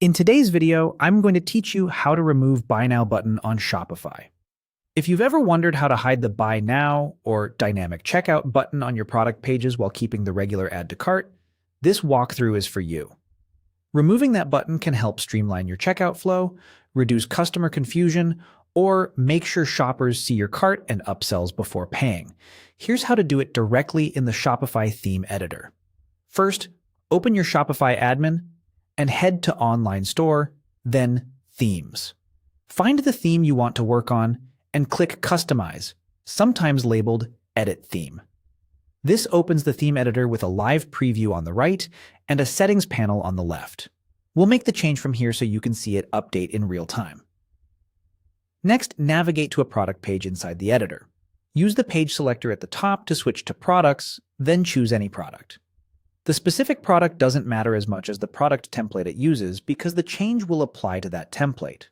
In today's video, I'm going to teach you how to remove Buy Now button on Shopify. If you've ever wondered how to hide the Buy Now or Dynamic Checkout button on your product pages while keeping the regular Add to Cart, this walkthrough is for you. Removing that button can help streamline your checkout flow, reduce customer confusion, or make sure shoppers see your cart and upsells before paying. Here's how to do it directly in the Shopify theme editor. First, open your Shopify admin and head to Online Store, then Themes. Find the theme you want to work on and click Customize, sometimes labeled Edit Theme. This opens the theme editor with a live preview on the right and a settings panel on the left. We'll make the change from here so you can see it update in real time. Next, navigate to a product page inside the editor. Use the page selector at the top to switch to Products, then choose any product. The specific product doesn't matter as much as the product template it uses because the change will apply to that template.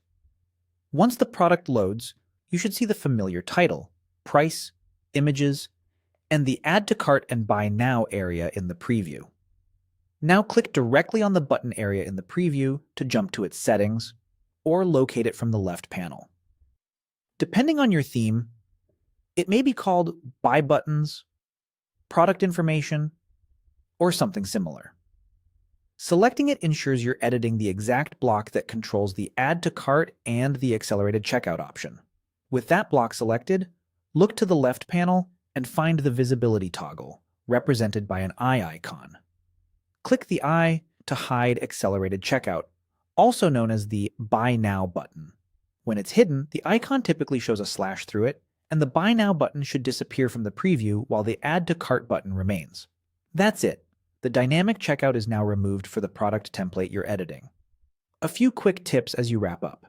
Once the product loads, you should see the familiar title, price, images, and the Add to Cart and Buy Now area in the preview. Now click directly on the button area in the preview to jump to its settings, or locate it from the left panel. Depending on your theme, it may be called Buy Buttons, Product Information, or something similar. Selecting it ensures you're editing the exact block that controls the Add to Cart and the Accelerated Checkout option. With that block selected, look to the left panel and find the visibility toggle, represented by an eye icon. Click the eye to hide Accelerated Checkout, also known as the Buy Now button. When it's hidden, the icon typically shows a slash through it, and the Buy Now button should disappear from the preview while the Add to Cart button remains. That's it. The dynamic checkout is now removed for the product template you're editing. A few quick tips as you wrap up.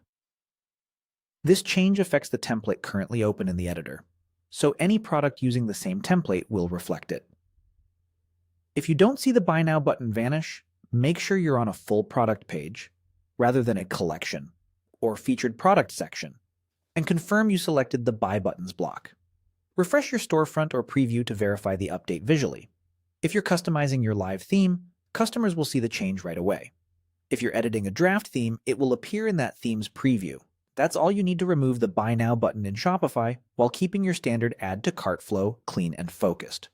This change affects the template currently open in the editor, so any product using the same template will reflect it. If you don't see the Buy Now button vanish, make sure you're on a full product page rather than a collection or featured product section, and confirm you selected the Buy Buttons block. Refresh your storefront or preview to verify the update visually. If you're customizing your live theme, customers will see the change right away. If you're editing a draft theme, it will appear in that theme's preview. That's all you need to remove the Buy Now button in Shopify while keeping your standard Add to Cart flow clean and focused.